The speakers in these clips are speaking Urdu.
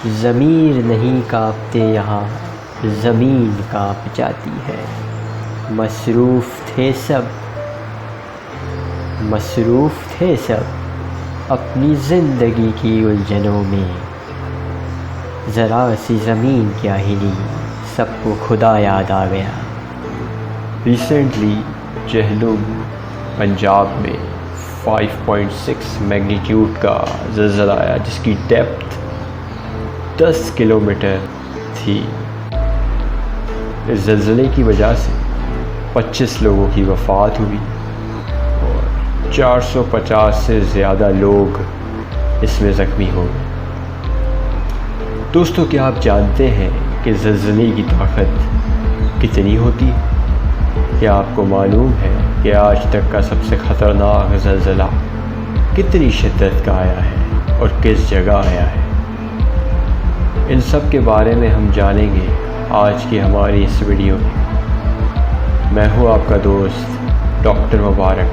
ضمیر نہیں کانپتے یہاں، زمین کانپ جاتی ہے۔ مصروف تھے سب اپنی زندگی کی الجھنوں میں، ذرا سی زمین کیا ہلی، سب کو خدا یاد آ گیا۔ ریسنٹلی جہلم پنجاب میں 5.6 میگنیٹیوڈ کا زلزلہ آیا، جس کی ڈیپتھ 10 کلومیٹر تھی۔ اس زلزلے کی وجہ سے 25 لوگوں کی وفات ہوئی اور 450 سے زیادہ لوگ اس میں زخمی ہو گئے۔ دوستو، کیا آپ جانتے ہیں کہ زلزلے کی طاقت کتنی ہوتی ہے؟ کیا آپ کو معلوم ہے کہ آج تک کا سب سے خطرناک زلزلہ کتنی شدت کا آیا ہے اور کس جگہ آیا ہے؟ ان سب کے بارے میں ہم جانیں گے آج کی ہماری اس ویڈیو میں۔ میں ہوں آپ کا دوست ڈاکٹر مبارک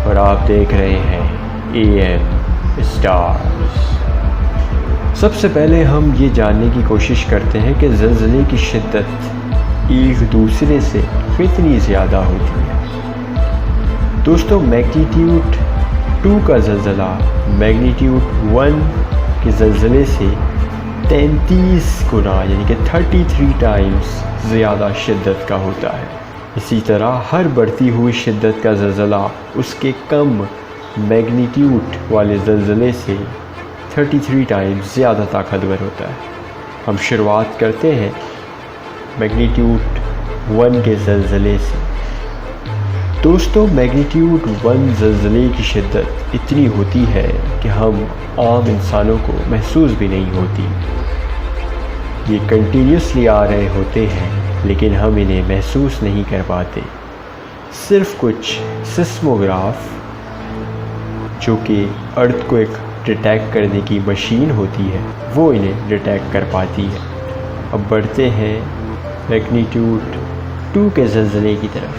اور آپ دیکھ رہے ہیں AM اسٹارز۔ سب سے پہلے ہم یہ جاننے کی کوشش کرتے ہیں کہ زلزلے کی شدت ایک دوسرے سے کتنی زیادہ ہوتی ہے۔ دوستو، میگنیٹیوڈ 2 کا زلزلہ میگنیٹیوڈ 1 کے زلزلے سے 33 گنا یعنی کہ 33 ٹائمز زیادہ شدت کا ہوتا ہے۔ اسی طرح ہر بڑھتی ہوئی شدت کا زلزلہ اس کے کم میگنیٹیوڈ والے زلزلے سے 33 ٹائمز زیادہ طاقتور ہوتا ہے۔ ہم شروعات کرتے ہیں میگنیٹیوڈ 1 کے زلزلے سے۔ دوستو، میگنیٹیوڈ 1 زلزلے کی شدت اتنی ہوتی ہے کہ ہم عام انسانوں کو محسوس بھی نہیں ہوتی۔ یہ کنٹینیوسلی آ رہے ہوتے ہیں لیکن ہم انہیں محسوس نہیں کر پاتے۔ صرف کچھ سسموگراف جو کہ ارتھ کو ایک ڈیٹیکٹ کرنے کی مشین ہوتی ہے وہ انہیں ڈیٹیکٹ کر پاتی ہے۔ اب بڑھتے ہیں میگنیٹیوڈ 2 کے زلزلے کی طرف۔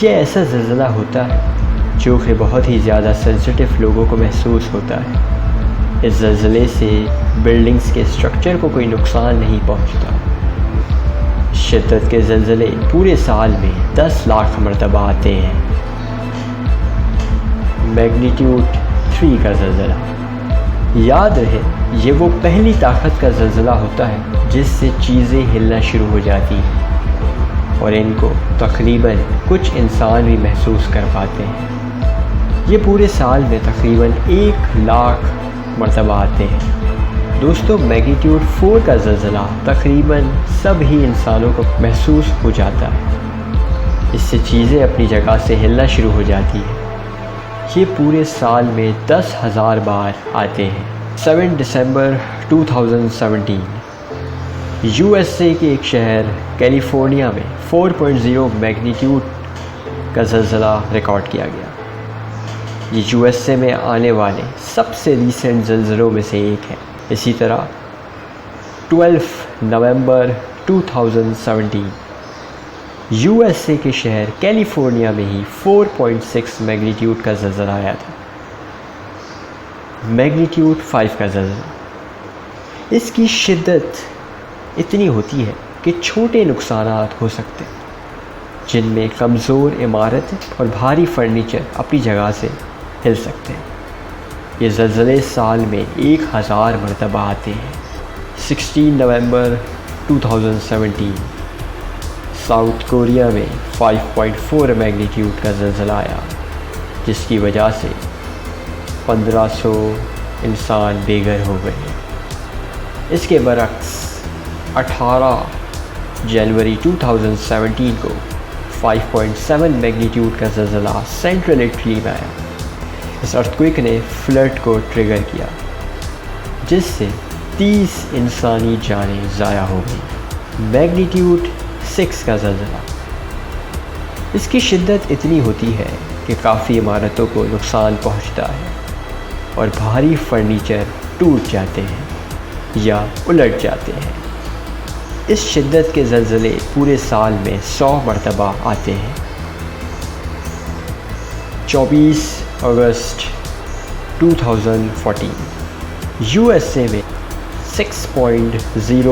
یہ ایسا زلزلہ ہوتا ہے جو کہ بہت ہی زیادہ سینسٹیو لوگوں کو محسوس ہوتا ہے۔ اس زلزلے سے بلڈنگز کے اسٹرکچر کو کوئی نقصان نہیں پہنچتا۔ شدت کے زلزلے پورے سال میں 10 لاکھ مرتبہ آتے ہیں۔ میگنیٹیوڈ 3 کا زلزلہ، یاد رہے یہ وہ پہلی طاقت کا زلزلہ ہوتا ہے جس سے چیزیں ہلنا شروع ہو جاتی ہیں اور ان کو تقریباً کچھ انسان بھی محسوس کر پاتے ہیں۔ یہ پورے سال میں تقریباً 1 لاکھ مرتبہ آتے ہیں۔ دوستو، میگنیٹیوڈ 4 کا زلزلہ تقریباً سب ہی انسانوں کو محسوس ہو جاتا ہے۔ اس سے چیزیں اپنی جگہ سے ہلنا شروع ہو جاتی ہیں۔ یہ پورے سال میں 10,000 بار آتے ہیں۔ 7 دسمبر 2017 USA کے ایک شہر کیلیفورنیا میں 4.0 میگنیٹیوڈ کا زلزلہ ریکارڈ کیا گیا۔ یہ USA میں آنے والے سب سے ریسنٹ زلزلوں میں سے ایک ہے۔ اسی طرح 12 نومبر 2017 USA کے شہر کیلیفورنیا میں ہی 4.6 میگنیٹیوڈ کا زلزلہ آیا تھا۔ میگنیٹیوڈ 5 کا زلزلہ، اس کی شدت اتنی ہوتی ہے کہ چھوٹے نقصانات ہو سکتے ہیں جن میں کمزور عمارتیں اور بھاری فرنیچر اپنی جگہ سے ہل سکتے ہیں۔ یہ زلزلے سال میں 1000 مرتبہ آتے ہیں۔ 16 نومبر 2017 ساؤتھ کوریا میں 5.4 میگنیٹیوڈ کا زلزلہ آیا، جس کی وجہ سے 1500 انسان بے گھر ہو گئے۔ اس کے برعکس 18 جنوری 2017 کو 5.7 میگنیٹیوڈ کا زلزلہ سینٹرل اٹلی میں آیا۔ اس ارتھکویک نے فلڈ کو ٹریگر کیا، جس سے 30 انسانی جانیں ضائع ہو گئیں۔ میگنیٹیوڈ 6 کا زلزلہ، اس کی شدت اتنی ہوتی ہے کہ کافی عمارتوں کو نقصان پہنچتا ہے اور بھاری فرنیچر ٹوٹ جاتے ہیں یا الٹ جاتے ہیں۔ اس شدت کے زلزلے پورے سال میں 100 مرتبہ آتے ہیں۔ 24 اگست 2014 USA میں 6.0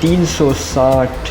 360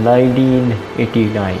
1989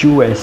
US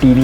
TV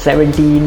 17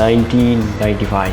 1995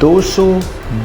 200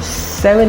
7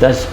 10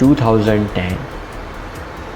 2010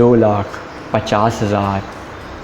2,50,000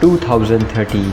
2013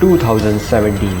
2017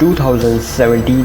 2017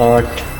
8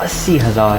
80,000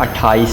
28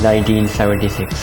1976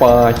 5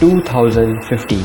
2015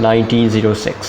1906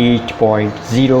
8.0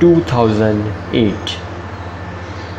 2008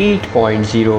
8.0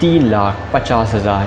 3,50,000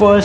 1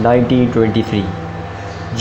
1923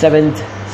7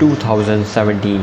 2017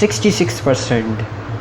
66%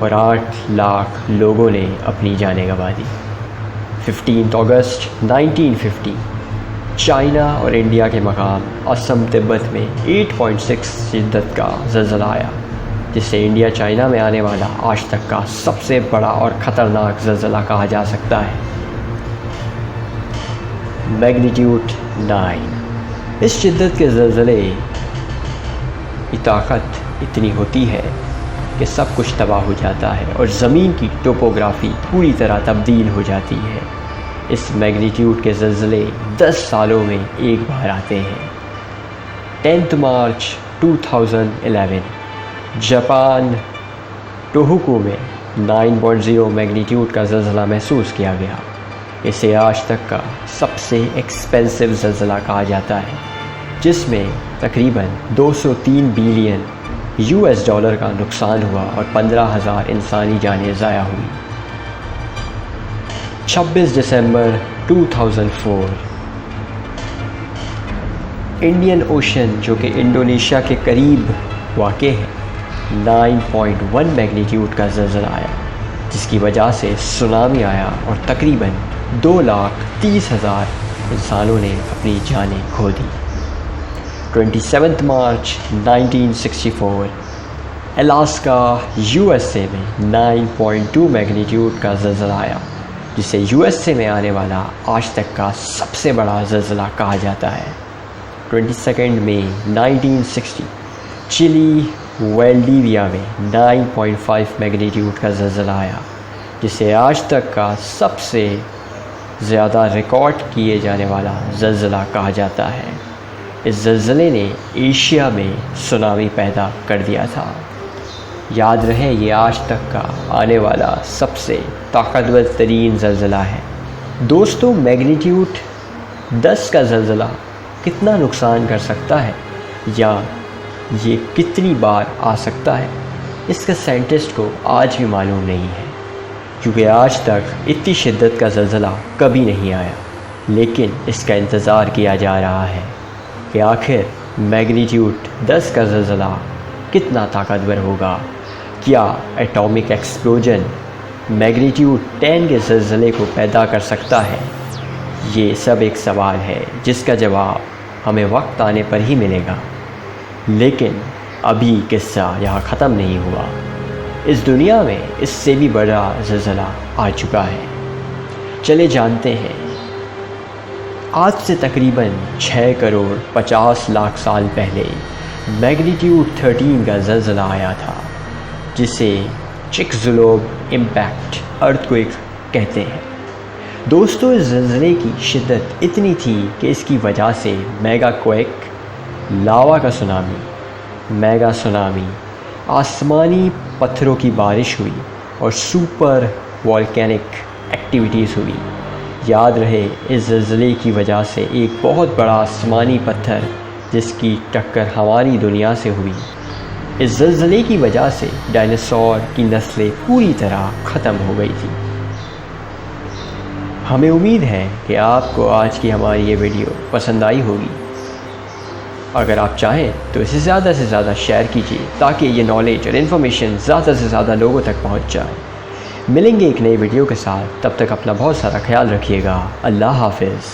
اور 8 لاکھ لوگوں نے اپنی جانیں گنوا دی۔ 15 اگست 1950 چائنا اور انڈیا کے مقام اسم تبت میں 8.6 شدت کا زلزلہ آیا، جس سے انڈیا چائنا میں آنے والا آج تک کا سب سے بڑا اور خطرناک زلزلہ کہا جا سکتا ہے۔ میگنیٹیوڈ 9۔ اس شدت کے زلزلے کی طاقت اتنی ہوتی ہے کہ سب کچھ تباہ ہو جاتا ہے اور زمین کی ٹوپوگرافی پوری طرح تبدیل ہو جاتی ہے۔ اس میگنیٹیوڈ کے زلزلے 10 سالوں میں ایک بار آتے ہیں۔ 10 مارچ 2011 جاپان ٹوہوکو میں 9.0 میگنیٹیوڈ کا زلزلہ محسوس کیا گیا۔ اسے آج تک کا سب سے ایکسپینسو زلزلہ کہا جاتا ہے، جس میں تقریباً 203 بلین $US کا نقصان ہوا اور 15,000 انسانی جانیں ضائع ہوئی۔ 26 دسمبر 2004 انڈین اوشن، جو کہ انڈونیشیا کے قریب واقع ہے، 9.1 میگنیٹیوڈ کا زلزلہ آیا، جس کی وجہ سے سونامی آیا اور تقریباً 2,30,000 انسانوں نے اپنی جانیں کھو دی۔ 27 مارچ 1964 الاسکا USA میں 9.2 میگنیٹیوڈ کا زلزلہ آیا، جسے USA میں آنے والا آج تک کا سب سے بڑا زلزلہ کہا جاتا ہے۔ 22 مئی 1960 چلی ویلڈیویا میں 9.5 میگنیٹیوڈ کا زلزلہ آیا، جسے آج تک کا سب سے زیادہ ریکارڈ کیے جانے والا زلزلہ کہا جاتا ہے۔ اس زلزلے نے ایشیا میں سونامی پیدا کر دیا تھا۔ یاد رہے، یہ آج تک کا آنے والا سب سے طاقتور ترین زلزلہ ہے۔ دوستو، میگنیٹیوڈ 10 کا زلزلہ کتنا نقصان کر سکتا ہے یا یہ کتنی بار آ سکتا ہے، اس کا سائنٹسٹ کو آج بھی معلوم نہیں ہے، کیونکہ آج تک اتنی شدت کا زلزلہ کبھی نہیں آیا۔ لیکن اس کا انتظار کیا جا رہا ہے کہ آخر میگنیٹیوڈ 10 کا زلزلہ کتنا طاقتور ہوگا۔ کیا ایٹامک ایکسپلوژن میگنیٹیوڈ 10 کے زلزلے کو پیدا کر سکتا ہے؟ یہ سب ایک سوال ہے جس کا جواب ہمیں وقت آنے پر ہی ملے گا۔ لیکن ابھی قصہ یہاں ختم نہیں ہوا۔ اس دنیا میں اس سے بھی بڑا زلزلہ آ چکا ہے۔ چلے جانتے ہیں۔ آج سے تقریباً 6 کروڑ 50 لاکھ سال پہلے میگنیٹیوڈ 13 کا زلزلہ آیا تھا، جسے چکزلوب امپیکٹ ارتھ کوئک کہتے ہیں۔ دوستو، اس زلزلے کی شدت اتنی تھی کہ اس کی وجہ سے میگا کوئک، لاوا کا سونامی، میگا سونامی، آسمانی پتھروں کی بارش ہوئی اور سپر والکینک ایکٹیویٹیز ہوئی۔ یاد رہے، اس زلزلے کی وجہ سے ایک بہت بڑا آسمانی پتھر جس کی ٹکر ہماری دنیا سے ہوئی، اس زلزلے کی وجہ سے ڈائناسور کی نسلیں پوری طرح ختم ہو گئی تھی۔ ہمیں امید ہے کہ آپ کو آج کی ہماری یہ ویڈیو پسند آئی ہوگی۔ اگر آپ چاہیں تو اسے زیادہ سے زیادہ شیئر کیجیے تاکہ یہ نالج اور انفارمیشن زیادہ سے زیادہ لوگوں تک پہنچ جائے۔ ملیں گے ایک نئی ویڈیو کے ساتھ، تب تک اپنا بہت سارا خیال رکھیے گا۔ اللہ حافظ۔